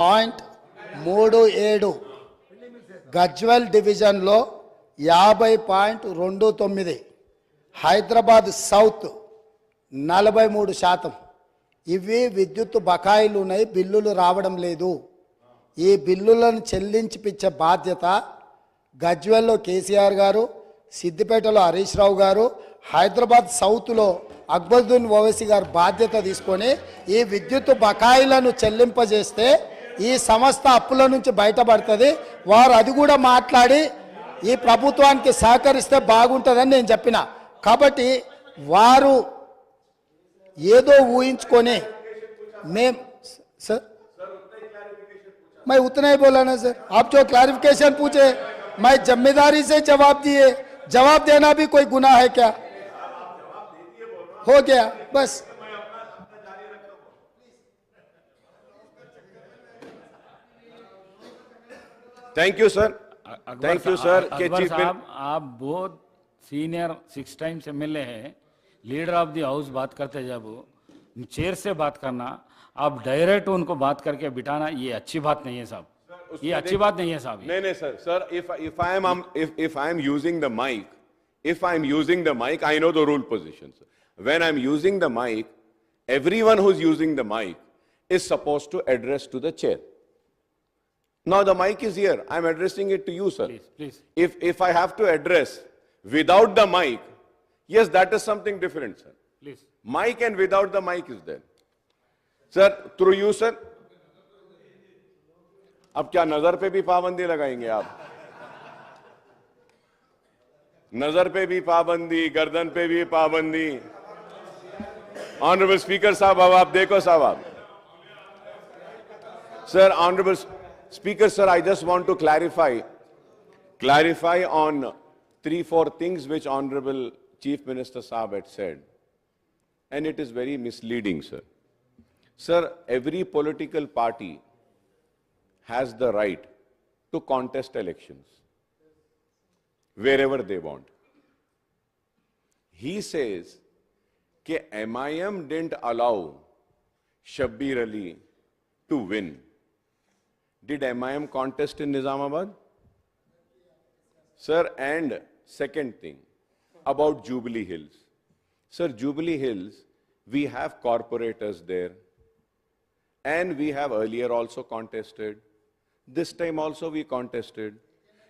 37 గజ్వెల్ డివిజన్లో 50.29, హైదరాబాద్ సౌత్ 43%. ఇవి విద్యుత్ బకాయిలు ఉన్నాయి, బిల్లులు రావడం లేదు. ఈ బిల్లులను చెల్లించిపించే బాధ్యత గజ్వెల్లో కేసీఆర్ గారు, సిద్దిపేటలో హరీష్ రావు గారు, హైదరాబాద్ సౌత్లో అక్బరుద్దీన్ ఓవైసీ గారు బాధ్యత తీసుకొని ఈ విద్యుత్ బకాయిలను చెల్లింపజేస్తే ఈ సంస్థ అప్పుల నుంచి బయటపడుతుంది. వారు అది కూడా మాట్లాడి ఈ ప్రభుత్వానికి సహకరిస్తే బాగుంటుందని నేను చెప్పిన. కాబట్టి వారు ఏదో ఊహించుకొని सर मैं उतना ही बोला ना सर, आप जो क्लैरिफिकेशन पूछे मैं जिम्मेदारी से जवाब दिए. जवाब देना भी कोई गुनाह है क्या? हो गया बस. Thank you sir. Thank you sir. के चीफ साहब आप बहुत सीनियर 6 टाइम्स एमएलए हैं, लीडर ऑफ द हाउस बात करते जब चेयर से बात करना, आप डायरेक्ट उनको बात करके बिठाना, ये अच्छी बात नहीं है साहब. ये अच्छी बात नहीं है साहब. नहीं sir. Sir if I am using the mic, I know the rule positions. When I am using the mic, everyone who is using the mic is supposed to address to the chair. Now the mic is here. I am addressing it to you, sir. Please. If I have to address without the mic, yes, that is something different, sir. Please. Mic and without the mic is there. Sir, through you, sir. अब क्या नजर पे भी पाबंदी लगाएंगे आप? नजर पे भी पाबंदी, गर्दन पे भी पाबंदी. ऑनरेबल स्पीकर साहब, अब आप देखो साहब आप. Sir, Honorable Speaker, sir, I just want to clarify on 3-4 things which Honorable Chief Minister Saab had said. And it is very misleading, sir. Sir, every political party has the right to contest elections wherever they want. He says that MIM didn't allow Shabbir Ali to win. Did MIM contest in Nizamabad? Sir, and second thing about Jubilee Hills. Sir, Jubilee Hills, we have corporators there, and we have earlier also contested. This time also we contested.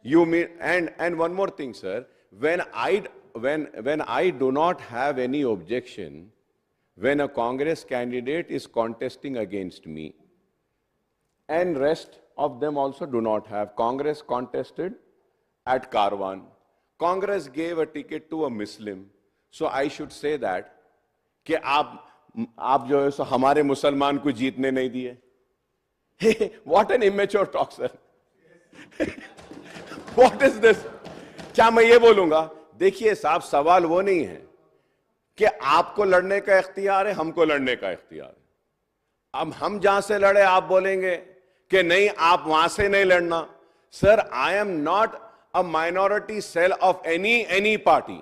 You mean, and one more thing, sir, when I do not have any objection when a Congress candidate is contesting against me, and rest of them also do not have. Congress contested at Karwan. Congress gave a ticket to a Muslim. So I should say that कि आप जो है सो हमारे मुसलमान को जीतने नहीं दिए. What an immature talk, sir. What is this? क्या मैं ये बोलूंगा? देखिए साहब, सवाल वो नहीं है कि आपको लड़ने का इख्तियार है, हमको लड़ने का इख्तियार है. अब हम जहां से लड़े आप बोलेंगे कि नहीं आप वहां से नहीं लड़ना. Sir, I am not a minority cell of any party.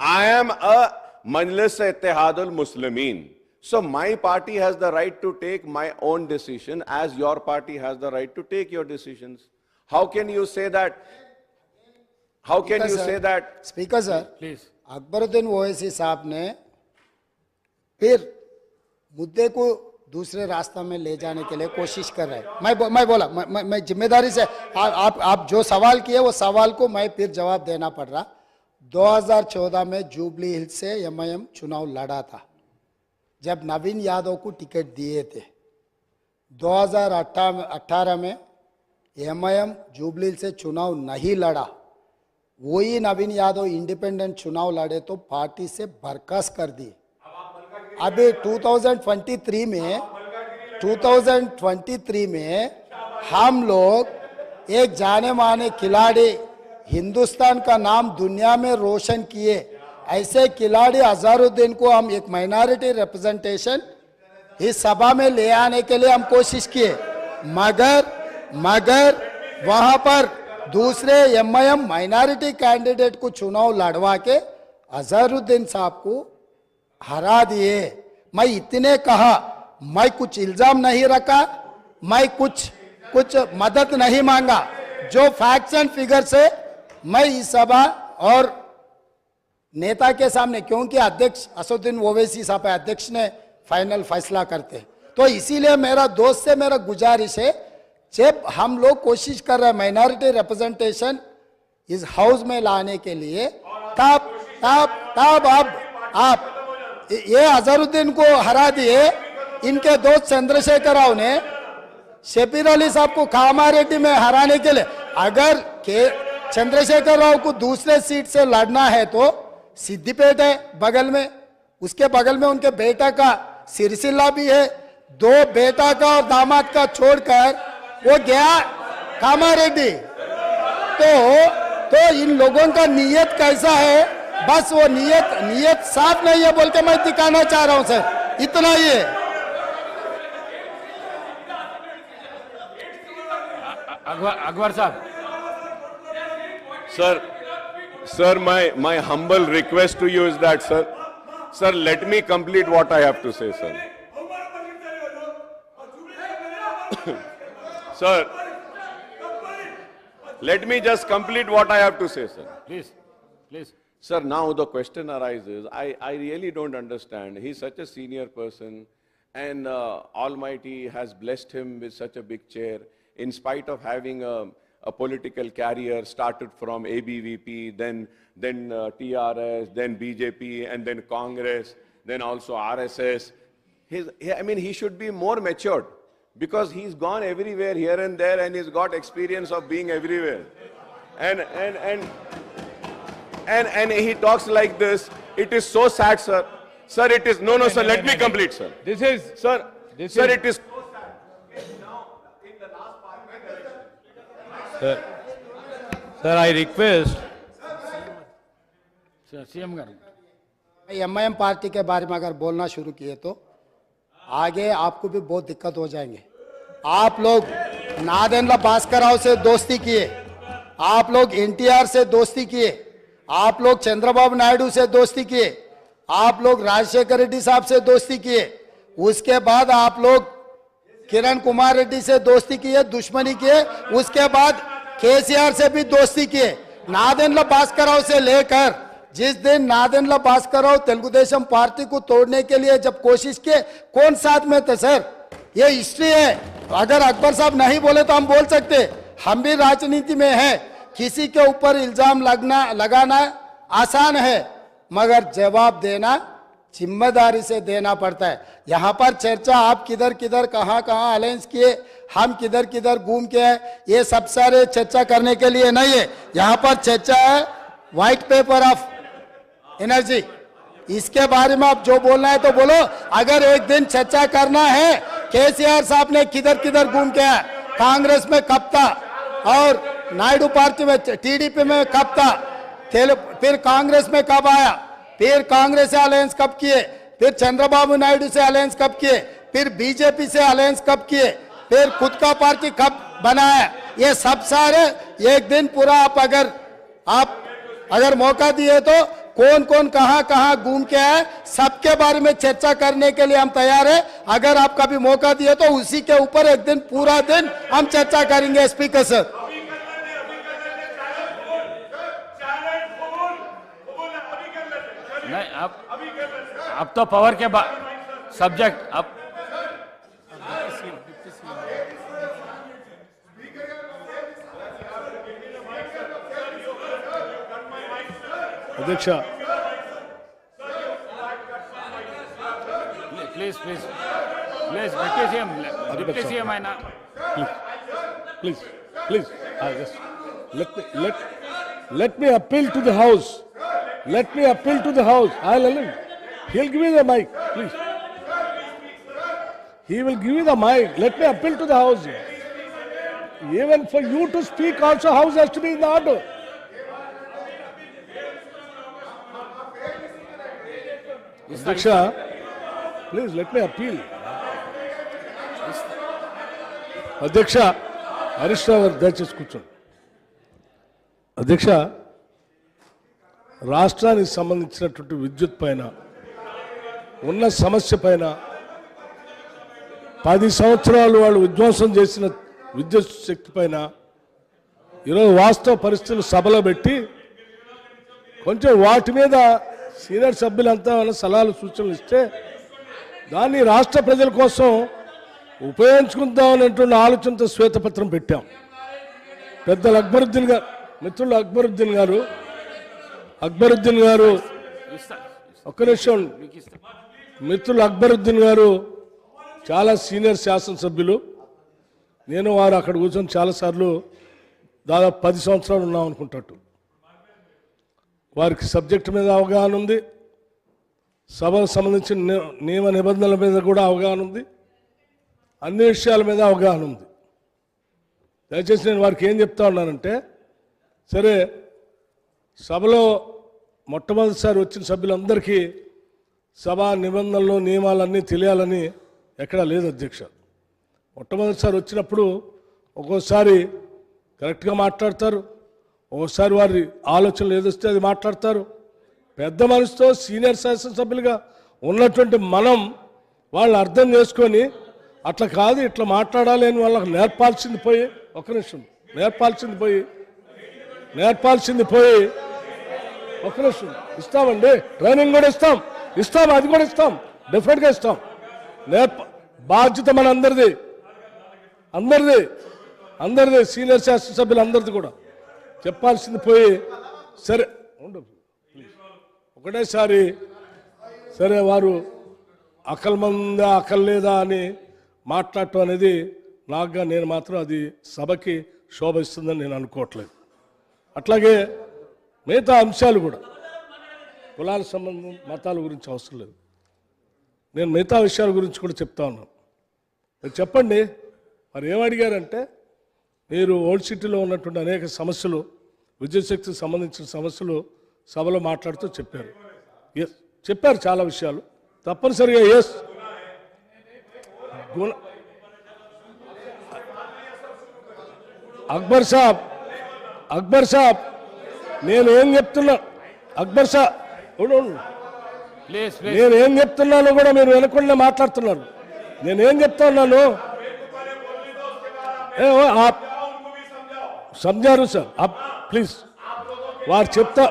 I am a Majlis Ittihadul Muslimin. So my party has the right to take my own decision as your party has the right to take your decisions. How can you say that? How can you say that? Speaker sir, Please. Akbaruddin Owaisi साहब ने फिर मुद्दे को दूसरे रास्ता में ले जाने के लिए कोशिश कर रहे हैं. मैं बोला मैं जिम्मेदारी से आप जो सवाल किए वो सवाल को मैं फिर जवाब देना पड़ रहा. 2014 में जुबली हिल्स से MIM चुनाव लड़ा था जब नवीन यादव को टिकट दिए थे. 2018 में MIM जुबली हिल्स से चुनाव नहीं लड़ा. वही नवीन यादव इंडिपेंडेंट चुनाव लड़े तो पार्टी से बर्खास्त कर दी. अभी 2023 में हम लोग एक जाने माने खिलाड़ी, हिंदुस्तान का नाम दुनिया में रोशन किए ऐसे खिलाड़ी अजहरुद्दीन को हम एक माइनॉरिटी रिप्रेजेंटेशन इस सभा में ले आने के लिए हम कोशिश किए, मगर वहां पर दूसरे MIM माइनॉरिटी कैंडिडेट को चुनाव लड़वा के अजहरुद्दीन साहब को हरा दिए. मैं इतने कहा, मैं कुछ इल्जाम नहीं रखा, मैं कुछ मदद नहीं मांगा। जो फैक्ट्स एंड फिगर से मैं इस सभा और नेता के सामने, क्योंकि अध्यक्ष असदुद्दीन ओवैसी साहब अध्यक्ष ने फाइनल फैसला करते हैं, तो इसीलिए मेरा दोस्त से मेरा गुजारिश है, जब हम लोग कोशिश कर रहे हैं माइनॉरिटी रिप्रेजेंटेशन इस हाउस में लाने के लिए, तब अब आप ये अजहरुद्दीन को हरा दिए। इनके दोस्त चंद्रशेखर राव ने शबीर अली साहब को कामारेड्डी में हराने के लिए, अगर के चंद्रशेखर राव को दूसरे सीट से लड़ना है तो सिद्दीपेट है बगल में, उसके बगल में उनके बेटा का सिरसिल्ला भी है। दो बेटा का और दामाद का छोड़कर वो गया कामारेड्डी। तो इन लोगों का नीयत कैसा है, बस वो नीयत साफ नहीं है बोल के मैं दिखाना चाह रहा हूं सर, इतना ही है। अकबर साहब, Sir, my humble request to you is that, sir, let me complete what I have to say, sir. Sir, let me just complete what I have to say, sir. please. Sir, now the question arises, I really don't understand. He's such a senior person, and Almighty has blessed him with such a big chair, in spite of having a political career, started from ABVP, then TRS, then BJP, and then Congress, then also RSS. He should be more matured, because he's gone everywhere, here and there, and he's got experience of being everywhere. And he talks like this. It is so sad, sir. Sir, it is no, sir. Let me complete, sir. This is Sir, it is. sir, I request. CM garu, MIM party के बारे में अगर बोलना शुरू किए तो आगे आपको भी बहुत दिक्कत हो जाएंगे। आप लोग नादेंद्र भास्कर राव से दोस्ती किए, आप लोग एनटीआर से दोस्ती किए, आप लोग चंद्रबाबू नायडू से दोस्ती किए, आप लोग राजशेखर रेड्डी साहब से दोस्ती किए, उसके बाद आप लोग किरण कुमार रेड्डी से दोस्ती किए, दुश्मनी किए, उसके बाद केसीआर से भी दोस्ती किए। नादेंद्र भास्कर राव से लेकर जिस दिन नादेंद्र भास्कर राव तेलुगुदेशम पार्टी को तोड़ने के लिए जब कोशिश किए, कौन साथ में थे सर? ये हिस्ट्री है। अगर अकबर साहब नहीं बोले तो हम बोल सकते, हम भी राजनीति में हैं। किसी के ऊपर इल्जाम लगाना आसान है, मगर जवाब देना जिम्मेदारी से देना पड़ता है। यहाँ पर चर्चा आप किधर किधर कहाँ अलायंस किए, हम किधर किधर घूम के आए, ये सब सारे चर्चा करने के लिए नहीं है। यहाँ पर चर्चा है व्हाइट पेपर ऑफ एनर्जी, इसके बारे में आप जो बोलना है तो बोलो। अगर एक दिन चर्चा करना है केसीआर साहब ने किधर किधर घूम के आया, कांग्रेस में कब था और नायडू पार्टी में टीडीपी में कब था, फिर कांग्रेस में कब आया, फिर कांग्रेस से अलायंस कब किए, फिर चंद्रबाबू नायडू से अलायंस कब किए, फिर बीजेपी से अलायंस कब किए, फिर खुद का पार्टी कब बनाया, ये सब सारे एक दिन पूरा आप अगर मौका दिए तो कौन कौन कहां घूम के आए, सबके बारे में चर्चा करने के लिए हम तैयार है। अगर आप कभी मौका दिए तो उसी के ऊपर एक दिन पूरा दिन हम चर्चा करेंगे। स्पीकर सर, नहीं अब तो पावर के बाद सब्जेक्ट अब अध्यक्ष, प्लीज डिप्टी सीएम है ना, please, just let me appeal to the house. Let me appeal to the house. I'll allow him. He'll give me the mic, please. He will give me the mic. Let me appeal to the house. Even for you to speak also, house has to be in the order. Adyaksha, please let me appeal. అధ్యక్ష హరీష్ రావు గారు దయచేసి కూర్చోండి. అధ్యక్ష, రాష్ట్రానికి సంబంధించినటువంటి విద్యుత్ పైన ఉన్న సమస్య పైన 10 సంవత్సరాలు వాళ్ళు విధ్వంసం చేసిన విద్యుత్ శక్తి పైన ఈరోజు వాస్తవ పరిస్థితులు సభలో పెట్టి కొంచెం వాటి మీద సీనియర్ సభ్యులంతా సలహాలు సూచనలు ఇస్తే దాన్ని రాష్ట్ర ప్రజల కోసం ఉపయోగించుకుందామనేటువంటి ఆలోచనతో శ్వేతపత్రం పెట్టాం. పెద్దలు అక్బరుద్దీన్ గారు, మిత్రులు అక్బరుద్దీన్ గారు ఒక్క నిమిషం, మిత్రులు అక్బరుద్దీన్ గారు చాలా సీనియర్ శాసనసభ్యులు. నేను వారు అక్కడ కూర్చొని చాలాసార్లు దాదాపు 10 సంవత్సరాలు ఉన్నాం అనుకుంటట్టు. వారికి సబ్జెక్టు మీద అవగాహన ఉంది, సభకు సంబంధించిన నియమ నిబంధనల మీద కూడా అవగాహన ఉంది, అన్ని విషయాల మీద అవగాహన ఉంది. దయచేసి నేను వారికి ఏం చెప్తా ఉన్నానంటే, సరే సభలో మొట్టమొదటిసారి వచ్చిన సభ్యులందరికీ సభా నిబంధనలు నియమాలన్నీ తెలియాలని ఎక్కడా లేదు అధ్యక్ష. మొట్టమొదటిసారి వచ్చినప్పుడు ఒక్కోసారి కరెక్ట్గా మాట్లాడతారు, ఒక్కోసారి వారి ఆలోచనలు ఏదొస్తే అది మాట్లాడతారు. పెద్ద మనసుతో సీనియర్ శాసనసభ్యులుగా ఉన్నటువంటి మనం వాళ్ళని అర్థం చేసుకొని అట్లా కాదు ఇట్లా మాట్లాడాలి అని వాళ్ళకి నేర్పాల్సింది పోయి, ఒక్క నిమిషం, నేర్పాల్సింది పోయి ఒక్క నిమిషం ఇస్తామండి, ట్రైనింగ్ కూడా ఇస్తాం, అది కూడా ఇస్తాం, డెఫినెట్గా ఇస్తాం. బాధ్యత మన అందరిది సీనియర్ శాసనసభ్యులు అందరిది కూడా చెప్పాల్సింది పోయి, సరే ఉండదు ఒకటేసారి సరే వారు అకల్మందా అకల్లేదా అని మాట్లాడటం అనేది నాకుగా నేను మాత్రం అది సభకి శోభ ఇస్తుందని నేను అనుకోవట్లేదు. అట్లాగే మిగతా అంశాలు కూడా కులాల సంబంధం మతాల గురించి అవసరం లేదు, నేను మిగతా విషయాల గురించి కూడా చెప్తా ఉన్నాను. మీరు చెప్పండి, మరి ఏమడిగారంటే మీరు ఓల్డ్ సిటీలో ఉన్నటువంటి అనేక సమస్యలు, విద్యుత్ శక్తికి సంబంధించిన సమస్యలు సభలో మాట్లాడుతూ చెప్పారు. చెప్పారు చాలా విషయాలు తప్పనిసరిగా. అక్బర్ సాబ్ నేను ఏం చెప్తున్నా, అక్బర్ సాబ్ నేనేం చెప్తున్నాను కూడా మీరు వెనకుండా మాట్లాడుతున్నారు. నేనేం చెప్తా ఉన్నాను समझा सार आप प्लीज वार చెప్తా